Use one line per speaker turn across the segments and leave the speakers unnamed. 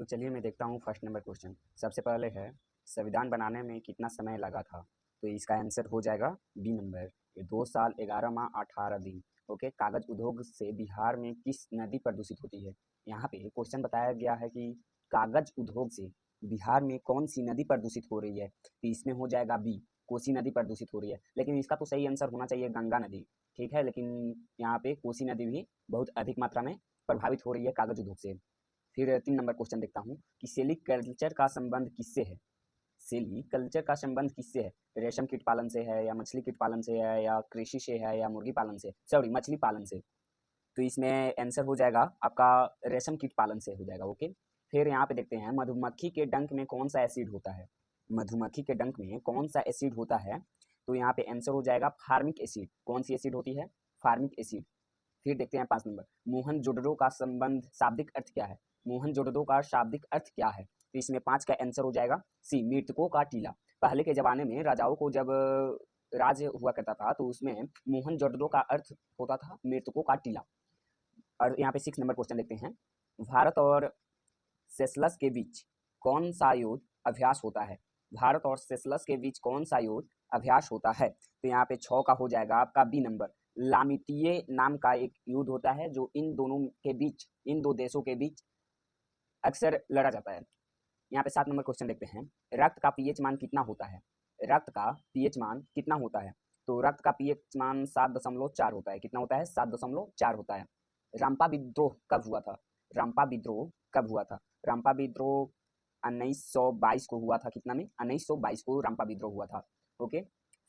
तो चलिए मैं देखता हूँ फर्स्ट नंबर क्वेश्चन। सबसे पहले है संविधान बनाने में कितना समय लगा था। तो इसका आंसर हो जाएगा बी नंबर, 2 साल 11 माह 18 दिन। ओके, कागज उद्योग से बिहार में किस नदी प्रदूषित होती है। यहाँ पे क्वेश्चन बताया गया है कि कागज उद्योग से बिहार में कौन सी नदी प्रदूषित हो रही है। तो इसमें हो जाएगा बी, कोसी नदी प्रदूषित हो रही है। लेकिन इसका तो सही आंसर होना चाहिए गंगा नदी, ठीक है। लेकिन यहाँ पे कोसी नदी भी बहुत अधिक मात्रा में प्रभावित हो रही है कागज उद्योग से। फिर 3 नंबर क्वेश्चन देखता हूँ कि सेरीकल्चर का संबंध किससे है। सेरीकल्चर का संबंध किससे है। रेशम कीट पालन से है या मछली कीट पालन से है या कृषि से है या मुर्गी पालन से, सॉरी मछली पालन से। तो इसमें आंसर हो जाएगा आपका रेशम कीट पालन से हो जाएगा। ओके, फिर यहाँ पे देखते हैं मधुमक्खी के डंक में कौन सा एसिड होता है। मधुमक्खी के डंक में कौन सा एसिड होता है। तो यहाँ पे आंसर हो जाएगा फार्मिक एसिड। कौन सी एसिड होती है, फार्मिक एसिड। फिर देखते हैं 5 नंबर, मोहनजोदड़ो का संबंध शाब्दिक अर्थ क्या है। मोहनजोदड़ो का शाब्दिक अर्थ क्या है। तो इसमें 5 का आंसर हो जाएगा सी, मृतकों का टीला। पहले के जमाने में राजाओं को जब राज हुआ करता था तो उसमें मोहनजोदड़ो का अर्थ होता था मृतकों का टीला। और यहाँ पे 6 नंबर क्वेश्चन देखते हैं, भारत और सेशल्स के बीच कौन सा युद्ध अभ्यास होता है। भारत और सेशल्स के बीच कौन सा युद्ध अभ्यास होता है। तो यहाँ पे 6 का हो जाएगा आपका बी नंबर, लामितीय नाम का एक युद्ध होता है जो इन दोनों के बीच, इन दो देशों के बीच अक्सर लड़ा जाता है। यहाँ पे 7 नंबर क्वेश्चन देखते हैं, रक्त का पीएच मान कितना होता है। रक्त का पीएच मान कितना होता है। तो रक्त का पीएच मान 7.4 होता है। कितना होता है, 7.4 होता है। रामपा विद्रोह कब हुआ था। रामपा विद्रोह कब हुआ था। रामपा विद्रोह 1922 को हुआ था। कितना में, 1922 को रामपा विद्रोह हुआ था। ओके,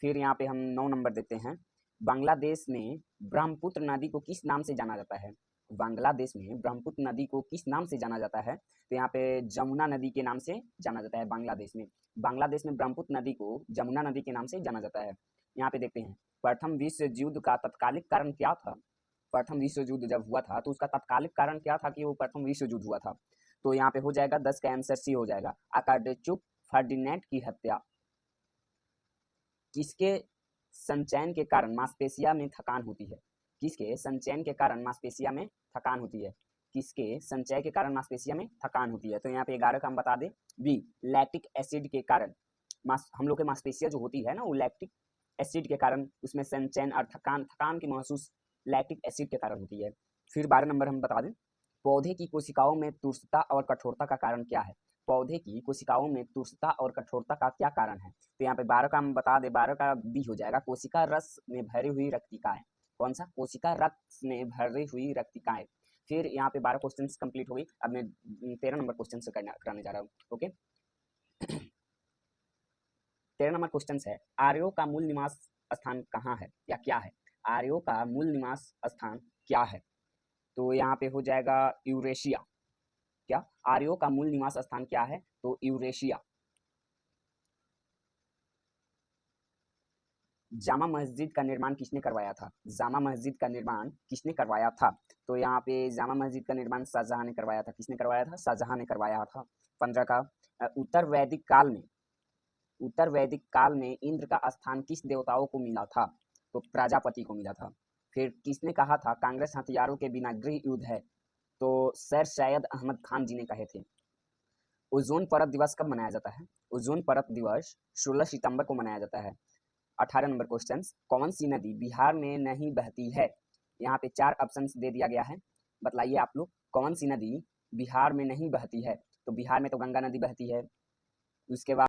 फिर यहाँ पे हम 9 नंबर देखते हैं, बांग्लादेश में ब्रह्मपुत्र नदी को किस नाम से जाना जाता है। बांग्लादेश में ब्रह्मपुत्र नदी को किस नाम से जाना जाता है। तो यहाँ पे जमुना नदी के नाम से जाना जाता है। बांग्लादेश में ब्रह्मपुत्र नदी को जमुना नदी के नाम से जाना जाता है। यहाँ पे देखते हैं, प्रथम विश्व युद्ध का तत्कालिक कारण क्या था। प्रथम विश्व युद्ध जब हुआ था तो उसका तत्कालिक कारण क्या था कि वो प्रथम विश्व युद्ध हुआ था। तो यहाँ पे हो जाएगा 10 का आंसर सी हो जाएगा, आर्चड्यूक फर्डिनेंड की हत्या। किसके संचयन के कारण मांसपेशिया में थकान होती है। किसके संचयन के कारण मांसपेशिया में थकान होती है। किसके संचय के कारण मांसपेशिया में थकान होती है। तो यहाँ पे 11 का हम बता दें बी, लैक्टिक एसिड के कारण। हम लोग के मांसपेशिया जो होती है ना, वो लैक्टिक एसिड के कारण उसमें संचयन और थकान की महसूस लैक्टिक एसिड के कारण होती है। फिर 12 नंबर हम बता दें, पौधे की कोशिकाओं में तुरसता और कठोरता का कारण क्या है। पौधे की कोशिकाओं में तुरसता और कठोरता का क्या कारण है। तो यहाँ पे 12 का हम बता दें, 12 का बी हो जाएगा, कोशिका रस में भरी हुई रक्तिकाएं। कौन सा, कोशिका रस में भरी हुई रक्तिकाएं। फिर यहाँ पे 12 क्वेश्चन कंप्लीट हो गई। अब मैं 13 नंबर क्वेश्चन से कराने जा रहा हूँ। ओके, 13 नंबर क्वेश्चन है, आर्यों का मूल निवास स्थान कहाँ है या क्या है। आर्यों का मूल निवास स्थान क्या है। तो यहाँ पे हो जाएगा यूरेशिया। क्या, आर्यों का मूल निवास स्थान क्या है, तो यूरेशिया। जामा मस्जिद का निर्माण किसने करवाया था। जामा मस्जिद का निर्माण किसने करवाया था। तो यहाँ पे जामा मस्जिद का निर्माण शाहजहां ने करवाया था। किसने करवाया था, शाहजहां ने करवाया था। 15 का, उत्तर वैदिक काल में इंद्र का स्थान किस देवताओं को मिला था। तो प्रजापति को मिला था। फिर किसने कहा था कांग्रेस हथियारों के बिना गृह युद्ध है। तो सर सैयद अहमद खान जी ने कहे थे। ओजोन परत दिवस कब मनाया जाता है। ओजोन परत दिवस 16 सितंबर को मनाया जाता है। 18 नंबर क्वेश्चन, कौन सी नदी बिहार में नहीं बहती है। यहाँ पे 4 ऑप्शन दे दिया गया है, बतलाइए आप लोग कौन सी नदी बिहार में नहीं बहती है। तो बिहार में तो गंगा नदी बहती है, उसके बाद